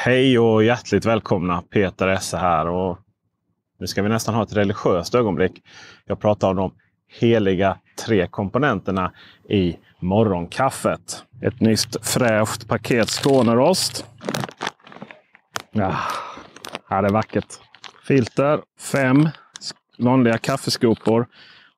Hej och hjärtligt välkomna, Peter Esse här, och nu ska vi nästan ha ett religiöst ögonblick. Jag pratar om de heliga 3 komponenterna i morgonkaffet. Ett nytt fräscht paket Skånerost. Ja, här är vackert. Filter, 5 vanliga kaffeskopor.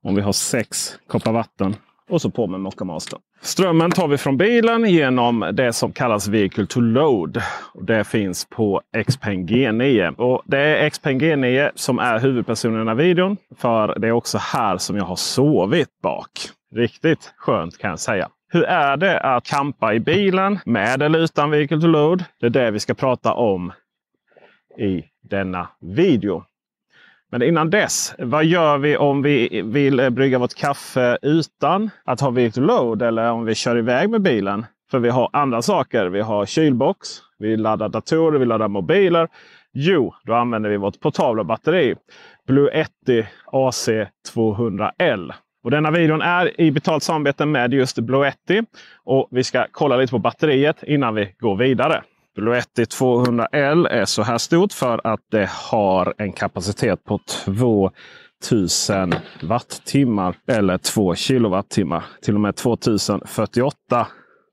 Om vi har 6 koppar vatten. Och så på med Moccamaster. Strömmen tar vi från bilen genom det som kallas Vehicle to Load. Och det finns på XPeng G9. Och det är XPeng G9 som är huvudpersonen i den här videon. För det är också här som jag har sovit bak. Riktigt skönt kan jag säga. Hur är det att campa i bilen med eller utan Vehicle to Load? Det är det vi ska prata om i denna video. Men innan dess, vad gör vi om vi vill brygga vårt kaffe utan att ha Vehicle to Load, eller om vi kör iväg med bilen? För vi har andra saker. Vi har kylbox, vi laddar datorer, vi laddar mobiler. Jo, då använder vi vårt portabla batteri. Bluetti AC200L. Och denna videon är i betalt samarbete med just Bluetti. Och vi ska kolla lite på batteriet innan vi går vidare. Bluetti 200L är så här stort för att det har en kapacitet på 2000 wattimmar eller 2 kilowattimmar. Till och med 2048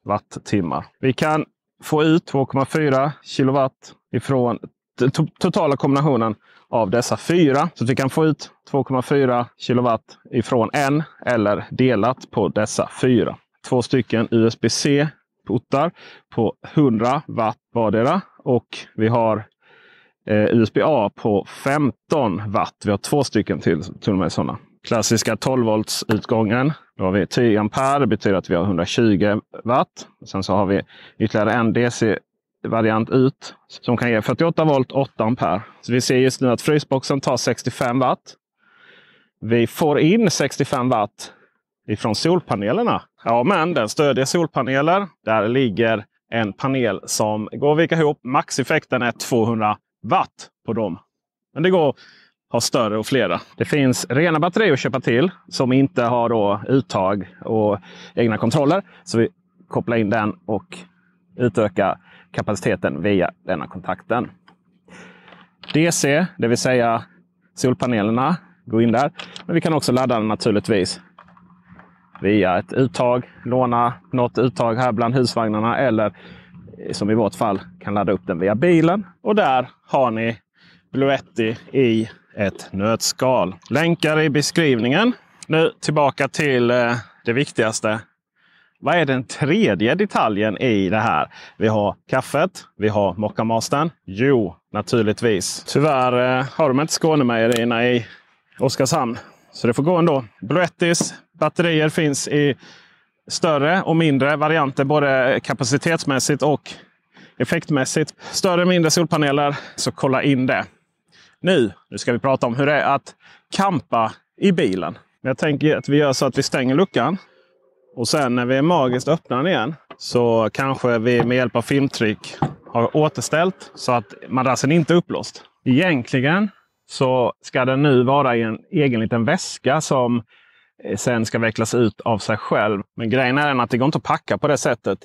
wattimmar. Vi kan få ut 2,4 kilowatt ifrån totala kombinationen av dessa 4. Så vi kan få ut 2,4 kilowatt ifrån en eller delat på dessa 4. 2 stycken USB-C portar på 100 watt vardera, och vi har USB-A på 15 watt. Vi har 2 stycken till och med sådana. Klassiska 12 volts utgången. Då har vi 10 ampere, det betyder att vi har 120 watt. Sen så har vi ytterligare en DC-variant ut som kan ge 48 volt, 8 ampere. Så vi ser just nu att frysboxen tar 65 watt. Vi får in 65 watt ifrån solpanelerna. Ja, men den stödjer solpaneler. Där ligger en panel som går att vika ihop. Maxeffekten är 200 watt på dem. Men det går att ha större och flera. Det finns rena batterier att köpa till som inte har då uttag och egna kontroller. Så vi kopplar in den och utökar kapaciteten via denna kontakten. DC, det vill säga solpanelerna, går in där. Men vi kan också ladda den naturligtvis via ett uttag, låna något uttag här bland husvagnarna, eller som i vårt fall kan ladda upp den via bilen. Och där har ni Bluetti i ett nötskal. Länkar i beskrivningen. Nu tillbaka till det viktigaste. Vad är den tredje detaljen i det här? Vi har kaffet, vi har Moccamastern. Jo, naturligtvis. Tyvärr har de inte Skånemejerierna i Oskarshamn. Så det får gå ändå. Bluettis batterier finns i större och mindre varianter, både kapacitetsmässigt och effektmässigt. Större och mindre solpaneler, så kolla in det. Nu ska vi prata om hur det är att campa i bilen. Jag tänker att vi gör så att vi stänger luckan. Och sen när vi är magiskt öppnar den igen, så kanske vi med hjälp av filmtryck har återställt så att madrassen inte är upplåst. Egentligen så ska den nu vara i en egen liten väska som sen ska vecklas ut av sig själv. Men grejen är att det går inte att packa på det sättet.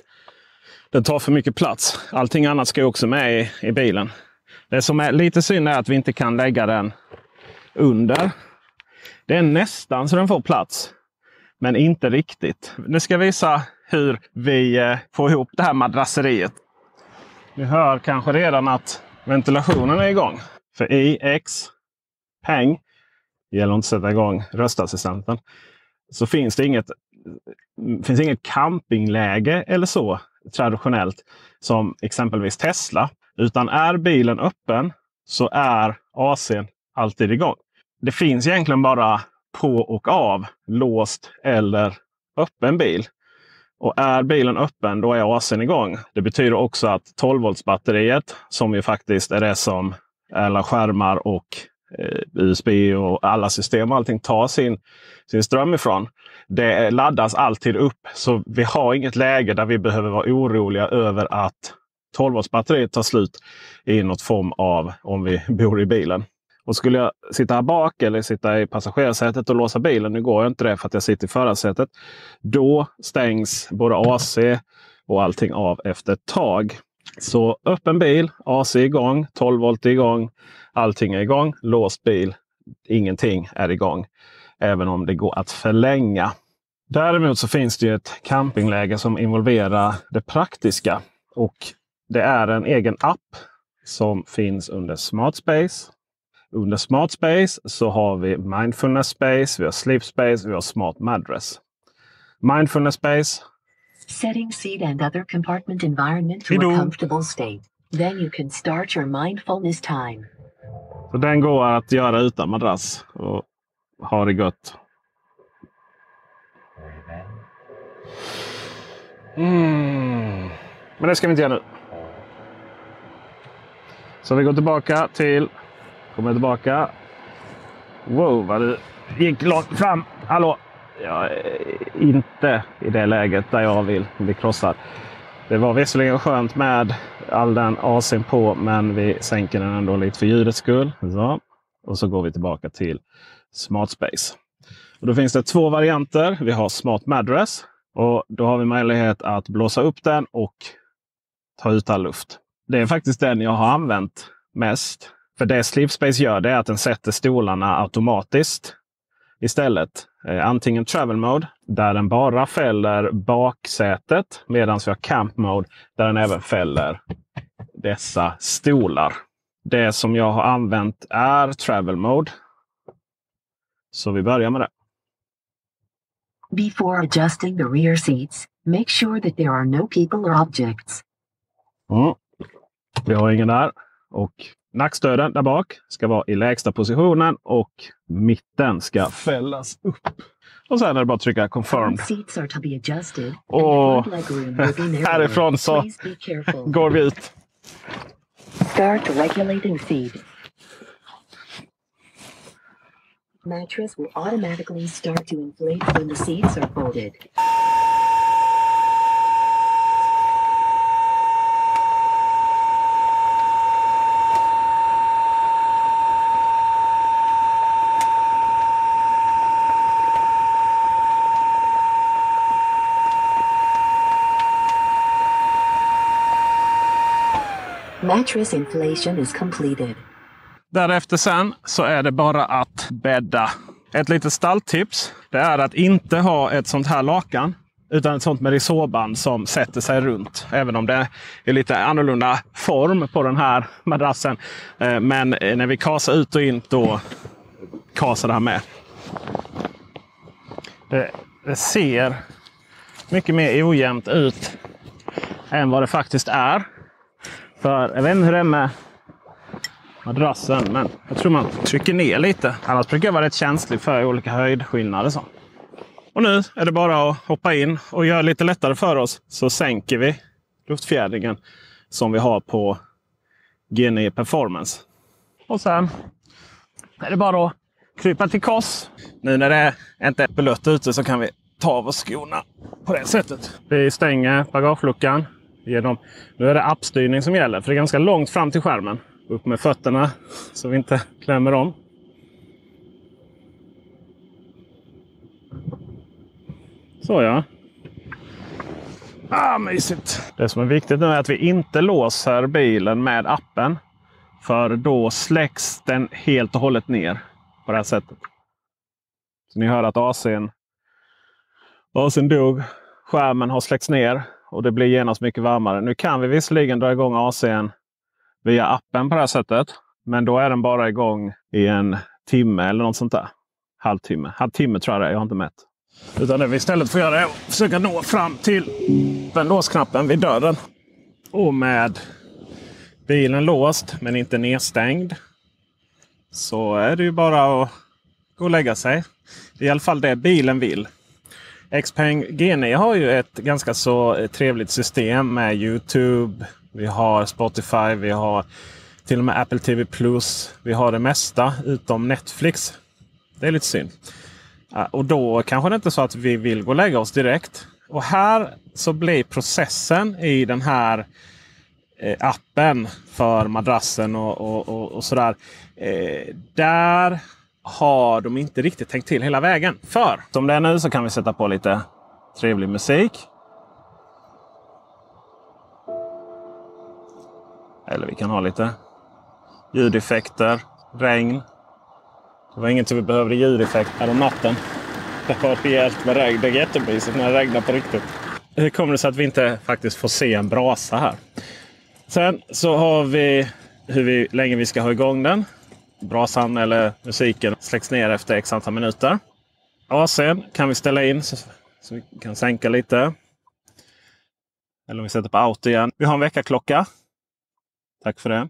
Den tar för mycket plats. Allting annat ska också med i bilen. Det som är lite synd är att vi inte kan lägga den under. Det är nästan så den får plats. Men inte riktigt. Nu ska jag visa hur vi får ihop det här madrasseriet. Ni hör kanske redan att ventilationen är igång. För i XPeng, det gäller inte att sätta igång röstassistenten, så finns det inget campingläge eller så traditionellt som exempelvis Tesla. Utan är bilen öppen så är AC:n alltid igång. Det finns egentligen bara på och av, låst eller öppen bil. Och är bilen öppen, då är AC:n igång. Det betyder också att 12 volts batteriet, som ju faktiskt är det som alla skärmar och USB och alla system och allting tar sin ström ifrån. Det laddas alltid upp, så vi har inget läge där vi behöver vara oroliga över att 12 volts batteriet tar slut i något form av om vi bor i bilen. Och skulle jag sitta här bak eller sitta i passagerarsätet och låsa bilen, nu går jag inte det för att jag sitter i förarsätet, då stängs både AC och allting av efter ett tag. Så öppen bil, AC igång, 12 volt igång, allting är igång. Låst bil, ingenting är igång. Även om det går att förlänga. Däremot så finns det ju ett campingläge som involverar det praktiska. Och det är en egen app som finns under Smart Space. Under Smart Space så har vi Mindfulness Space, vi har Sleep Space, vi har Smart Madress. Mindfulness Space. Setting seat and other compartment environment to a comfortable state. Then you can start your mindfulness time. Så den går att göra utan madrass och ha det gött. Men det ska vi inte göra nu. Så vi går tillbaka till... Kommer tillbaka. Wow, vad det gick långt fram. Hallå! Jag är inte i det läget där jag vill bli krossad. Det var visserligen skönt med all den AC'n på, men vi sänker den ändå lite för ljudets skull. Så. Och så går vi tillbaka till Smart Space. Och då finns det 2 varianter. Vi har Smart Madress. Och då har vi möjlighet att blåsa upp den och ta ut all luft. Det är faktiskt den jag har använt mest. För det Sleep Space gör, det är att den sätter stolarna automatiskt istället. Antingen Travel Mode, där den bara fäller baksätet. Medan vi har Camp Mode, där den även fäller dessa stolar. Det som jag har använt är Travel Mode. Så vi börjar med det. Before adjusting the rear seats, make sure that there are no people or objects. Vi har ingen där. Och nackstöden där bak ska vara i lägsta positionen och mitten ska fällas upp. Och sen är det bara att trycka confirmed. Och härifrån så går vi ut. Start regulating seat. Mattress will automatically start to inflate when the seats are folded. Mattress inflation is completed. Därefter sen så är det bara att bädda. Ett litet stalltips, det är att inte ha ett sånt här lakan. Utan ett sånt med resårband som sätter sig runt. Även om det är lite annorlunda form på den här madrassen. Men när vi kasar ut och in då kasar det här med. Det ser mycket mer ojämnt ut än vad det faktiskt är. För jag vet inte hur det är med madrassen, men jag tror man trycker ner lite. Annars brukar jag vara rätt känslig för olika höjdskillnader. Så. Och nu är det bara att hoppa in och göra lite lättare för oss. Så sänker vi luftfjädringen som vi har på GNE Performance. Och sen är det bara att krypa till kors. Nu när det inte är blött ute så kan vi ta av oss skorna på det sättet. Vi stänger bagageluckan. Nu är det appstyrning som gäller, för det är ganska långt fram till skärmen. Upp med fötterna så vi inte klämmer om. Så ja. Mysigt. Det som är viktigt nu är att vi inte låser bilen med appen. För då släcks den helt och hållet ner på det här sättet. Så ni hör att AC'n dog. Skärmen har släckts ner. Och det blir genast mycket varmare. Nu kan vi visserligen dra igång AC'n via appen på det här sättet. Men då är den bara igång i en timme eller något sånt där. Halvtimme tror jag det är. Jag har inte mätt. Utan det vi istället får göra är att försöka nå fram till låsknappen vid dörren. Och med bilen låst men inte nedstängd. Så är det ju bara att gå och lägga sig. Det är i alla fall det bilen vill. Xpeng GNE har ju ett ganska så trevligt system med YouTube. Vi har Spotify, vi har till och med Apple TV+. Vi har det mesta utom Netflix. Det är lite synd. Och då kanske det inte är så att vi vill gå och lägga oss direkt. Och här så blir processen i den här appen för madrassen och sådär. Där har de inte riktigt tänkt till hela vägen. För som det är nu så kan vi sätta på lite trevlig musik. Eller vi kan ha lite ljudeffekter, regn. Det var inget som vi behövde ljudeffekt här om natten. Det var rejält med regn. Det är jättemysigt när det regnar på riktigt. Det kommer det så att vi inte faktiskt får se en brasa här. Sen så har vi hur länge vi ska ha igång den. Brasan eller musiken släcks ner efter x antal minuter. Och sen kan vi ställa in så vi kan sänka lite. Eller om vi sätter på auto igen. Vi har en väckarklocka. Tack för det.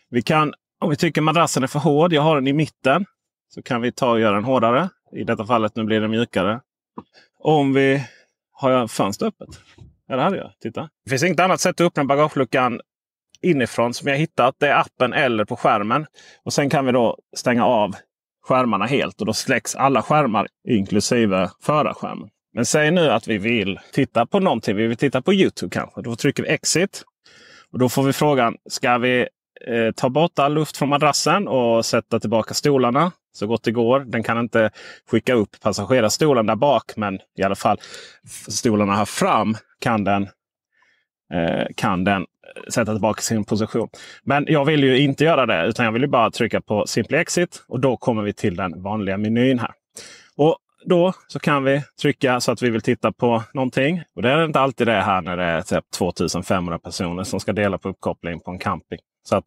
Vi kan, om vi tycker madrassen är för hård, jag har den i mitten. Så kan vi ta och göra den hårdare. I detta fallet nu blir den mjukare. Om vi har fönster öppet. Ja, det hade jag. Titta. Det finns inget annat sätt att öppna bagageluckan inifrån som jag hittat. Det är appen eller på skärmen. Och sen kan vi då stänga av skärmarna helt. Och då släcks alla skärmar inklusive förarskärmen. Men säg nu att vi vill titta på någonting. Vi vill titta på YouTube kanske. Då trycker vi exit. Och då får vi frågan, ska vi ta bort all luft från madrassen och sätta tillbaka stolarna så gott det går. Den kan inte skicka upp passagerarstolen där bak, men i alla fall stolarna här fram kan den sätta tillbaka sin position. Men jag vill ju inte göra det, utan jag vill ju bara trycka på Simply Exit och då kommer vi till den vanliga menyn här. Och då så kan vi trycka så att vi vill titta på någonting. Och det är inte alltid det här när det är typ 2500 personer som ska dela på uppkoppling på en camping. Så att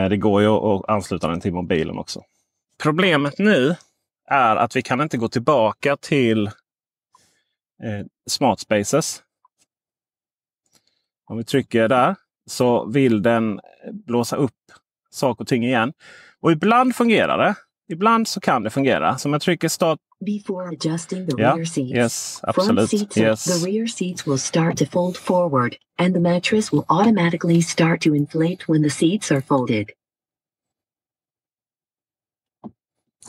det går ju att ansluta den till mobilen också. Problemet nu är att vi kan inte gå tillbaka till Smart Spaces. Om vi trycker där så vill den blåsa upp saker och ting igen. Och ibland fungerar det. Ibland så kan det fungera. Så om jag trycker start. Before adjusting the rear seats, yes, absolut. front seats, yes. the rear seats will start to fold forward, and the mattress will automatically start to inflate when the seats are folded.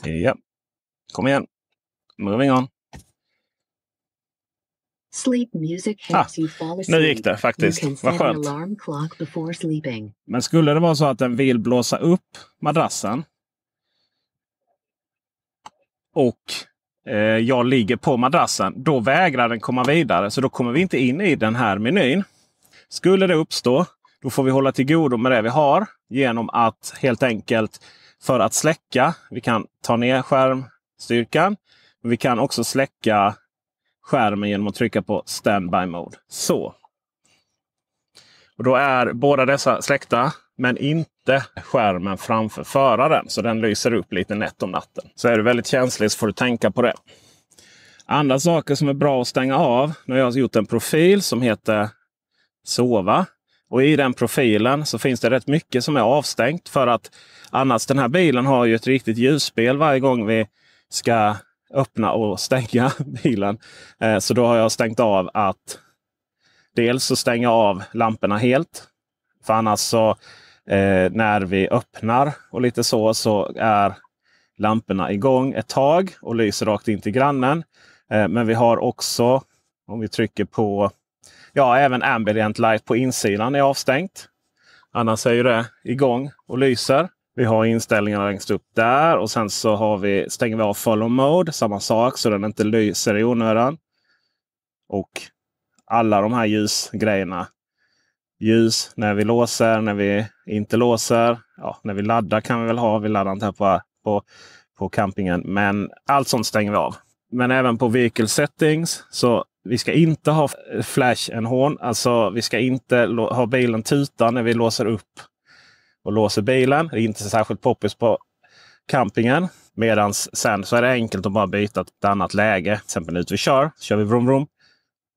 Ja, kom igen. Moving on. Sleep music helps you fall asleep. Nu gick det faktiskt. You can Vad set an skönt. alarm clock before sleeping. Men skulle det vara så att den vill blåsa upp madrassen och jag ligger på madrassen, då vägrar den komma vidare. Så då kommer vi inte in i den här menyn. Skulle det uppstå, då får vi hålla till godo med det vi har genom att helt enkelt för att släcka, vi kan ta ner skärmstyrkan. Men vi kan också släcka skärmen genom att trycka på Standby Mode. Så. Och då är båda dessa släckta, men inte skärmen framför föraren. Så den lyser upp lite nätt om natten. Så är du väldigt känslig så får du tänka på det. Andra saker som är bra att stänga av. Nu har jag gjort en profil som heter Sova. Och i den profilen så finns det rätt mycket som är avstängt. För att annars den här bilen har ju ett riktigt ljusspel varje gång vi ska öppna och stänga bilen. Så då har jag stängt av att dels så stänga av lamporna helt. För annars så när vi öppnar och lite så är lamporna igång ett tag och lyser rakt in till grannen. Men vi har också, om vi trycker på, även ambient light på insidan är avstängt. Annars är ju det igång och lyser. Vi har inställningarna längst upp där och sen så stänger vi av follow mode, samma sak så den inte lyser i onödan. Och alla de här ljusgrejerna. Ljus när vi låser, när vi inte låser. Ja, när vi laddar kan vi väl ha. Vi laddar inte här på campingen. Men allt sånt stänger vi av. Men även på vehicle settings. Så vi ska inte ha flash and horn. Alltså vi ska inte ha bilen tuta när vi låser upp och låser bilen. Det är inte särskilt poppis på campingen. Medan sen så är det enkelt att bara byta ett annat läge. Till exempel ut vi kör vi vroom vroom.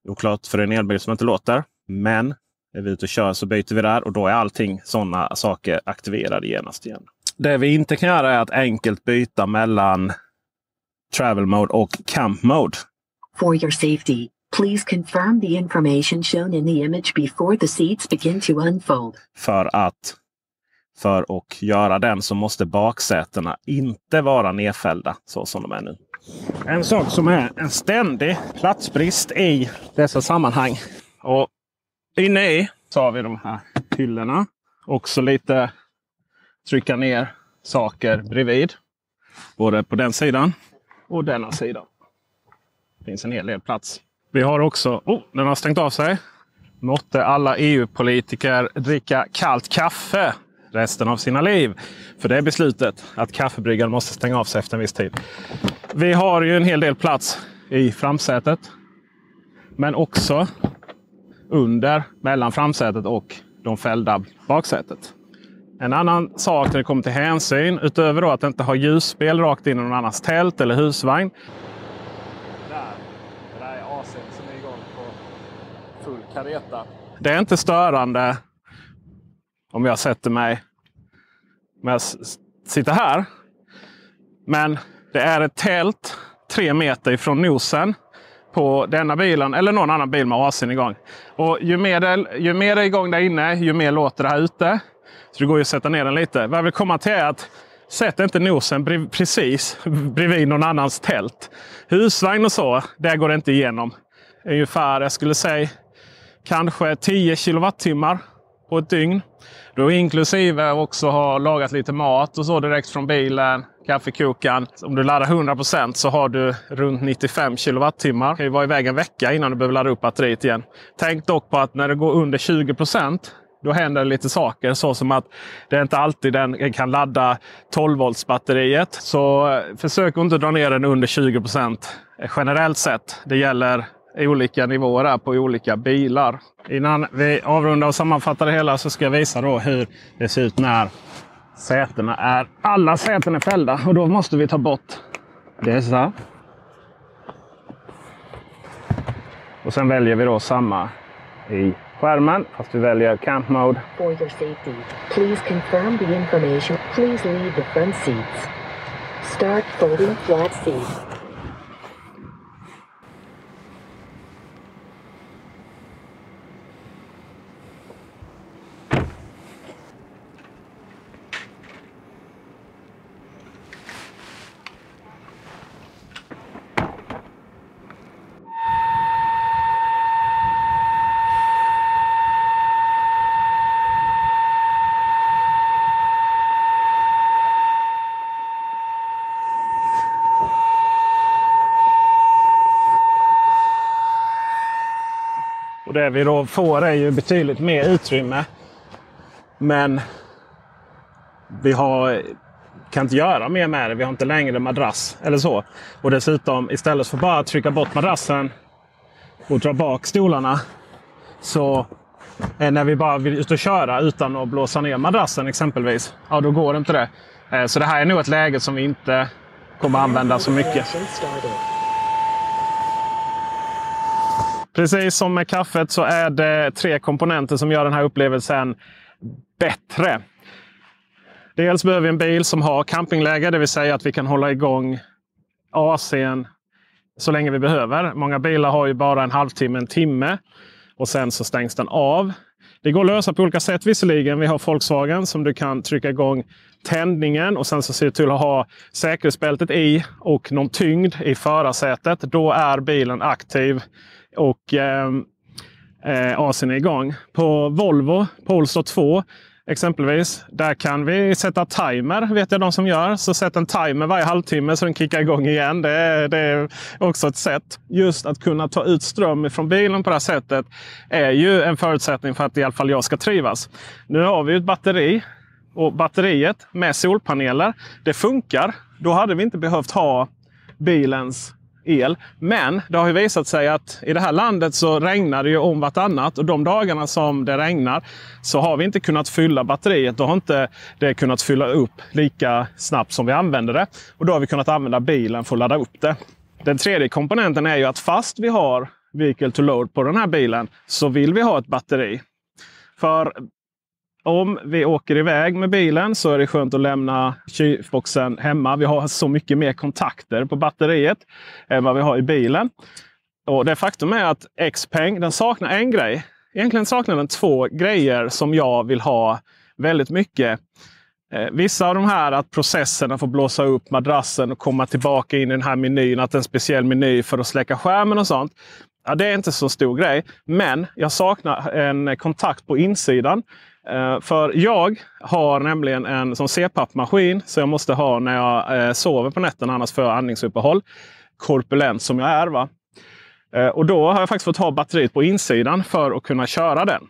Oklart för en elbil som inte låter. Men är vi ute och kör så byter vi där. Och då är allting sådana saker aktiverade genast igen. Det vi inte kan göra är att enkelt byta mellan travel mode och camp mode. For your safety, please confirm the information shown in the image before the seats begin to unfold. För att göra den så måste baksätena inte vara nedfällda så som de är nu. En sak som är en ständig platsbrist i dessa sammanhang. Och inne i så har vi de här hyllorna. Också lite trycka ner saker bredvid. Både på den sidan och denna sidan. Det finns en hel del plats. Vi har också, den har stängt av sig. Måtte alla EU-politiker dricka kallt kaffe resten av sina liv. För det är beslutet att kaffebryggaren måste stänga av sig efter en viss tid. Vi har ju en hel del plats i framsätet. Men också mellan framsätet och de fällda baksätet. En annan sak när det kommer till hänsyn, utöver då att inte ha ljusspel rakt in i någon annans tält eller husvagn. Det där är AC:n som är igång på full kareta. Det är inte störande om jag sätter mig, om jag sitter här. Men det är ett tält 3 meter ifrån nosen på denna bilen eller någon annan bil med AC:n igång. Och ju mer det är igång där inne, ju mer låter det här ute. Så det går ju att sätta ner den lite. Vad jag vill komma till är att sätt inte nosen precis bredvid någon annans tält. Husvagn och så, där går det inte igenom. Ungefär, jag skulle säga, kanske 10 kilowattimmar på ett dygn. Då inklusive också ha lagat lite mat och så direkt från bilen, kaffekokan. Om du laddar 100% så har du runt 95 kilowattimmar. Det kan ju vara iväg en vecka innan du behöver ladda upp batteriet igen. Tänk dock på att när det går under 20%, då händer det lite saker. Så som att det är inte alltid den kan ladda 12 volts batteriet. Så försök inte dra ner den under 20% generellt sett. Det gäller i olika nivåer på olika bilar. Innan vi avrundar och sammanfattar det hela så ska jag visa då hur det ser ut när alla säten är fällda. Och då måste vi ta bort dessa. Och sen väljer vi då samma i skärmen, fast vi väljer Camp Mode. For your safety, please confirm the information. Please leave the front seats. Start folding flat seat. Och det vi då får är ju betydligt mer utrymme. Men vi kan inte göra mer med det. Vi har inte längre madrass eller så. Och dessutom istället för bara att trycka bort madrassen och dra bak stolarna. Så när vi bara vill ut och köra utan att blåsa ner madrassen exempelvis. Ja, då går det inte det. Så det här är nog ett läge som vi inte kommer använda så mycket. Precis som med kaffet så är det 3 komponenter som gör den här upplevelsen bättre. Dels behöver vi en bil som har campingläge, det vill säga att vi kan hålla igång AC:n så länge vi behöver. Många bilar har ju bara en halvtimme, en timme och sen så stängs den av. Det går att lösa på olika sätt visserligen. Vi har Volkswagen som du kan trycka igång tändningen och sen så ser du till att ha säkerhetsbältet i och någon tyngd i förarsätet. Då är bilen aktiv och AC:n är igång. På Volvo Polestar 2 exempelvis, där kan vi sätta timer, vet jag de som gör. Så sätt en timer varje halvtimme så den kickar igång igen. Det är också ett sätt. Just att kunna ta ut ström från bilen på det här sättet är ju en förutsättning för att i alla fall jag ska trivas. Nu har vi ett batteri och batteriet med solpaneler, det funkar. Då hade vi inte behövt ha bilens el. Men det har ju visat sig att i det här landet så regnar det ju om vartannat. Och de dagarna som det regnar så har vi inte kunnat fylla batteriet. Då har inte det kunnat fylla upp lika snabbt som vi använder det. Och då har vi kunnat använda bilen för att ladda upp det. Den tredje komponenten är ju att fast vi har vehicle to load på den här bilen så vill vi ha ett batteri. För om vi åker iväg med bilen så är det skönt att lämna kylboxen hemma. Vi har så mycket mer kontakter på batteriet än vad vi har i bilen. Och det faktum är att Xpeng, den saknar en grej. Egentligen saknar den 2 grejer som jag vill ha väldigt mycket. Vissa av de här, att processerna får blåsa upp madrassen och komma tillbaka in i den här menyn. Att det är en speciell meny för att släcka skärmen och sånt. Ja, det är inte så stor grej. Men jag saknar en kontakt på insidan. För jag har nämligen en som CPAP-maskin. Så jag måste ha när jag sover på nätterna, annars får jag andningsuppehåll. Korpulent som jag är, va. Och då har jag faktiskt fått ha batteriet på insidan för att kunna köra den.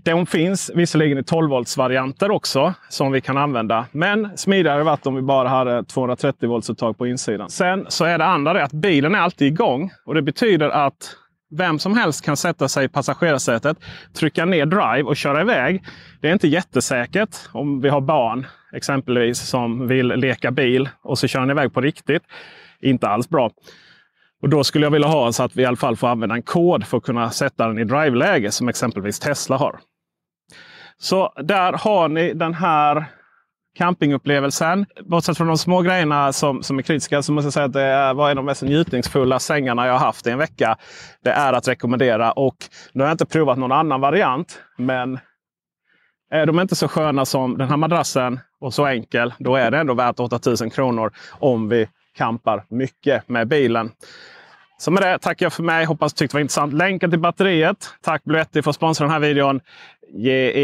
De finns visserligen i 12 volts varianter också som vi kan använda. Men smidigare hade varit om vi bara hade 230 volts uttag på insidan. Sen så är det andra att bilen är alltid igång. Och det betyder att vem som helst kan sätta sig i passagerarsätet, trycka ner drive och köra iväg. Det är inte jättesäkert om vi har barn exempelvis som vill leka bil och så kör den iväg på riktigt. Inte alls bra. Och då skulle jag vilja ha så att vi i alla fall får använda en kod för att kunna sätta den i drive-läge som exempelvis Tesla har. Så där har ni den här campingupplevelsen. Bortsett från de små grejerna som är kritiska så måste jag säga att det var en av de mest njutningsfulla sängarna jag har haft i en vecka. Det är att rekommendera, och nu har jag inte provat någon annan variant, men är de inte så sköna som den här madrassen och så enkel, då är det ändå värt 8000 kronor om vi campar mycket med bilen. Så med det tackar jag för mig. Hoppas du tyckte det var intressant. Länken till batteriet. Tack Bluetti för att sponsra den här videon.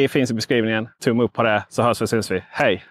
Finns i beskrivningen. Tumme upp på det, så hörs vi, syns vi. Hej!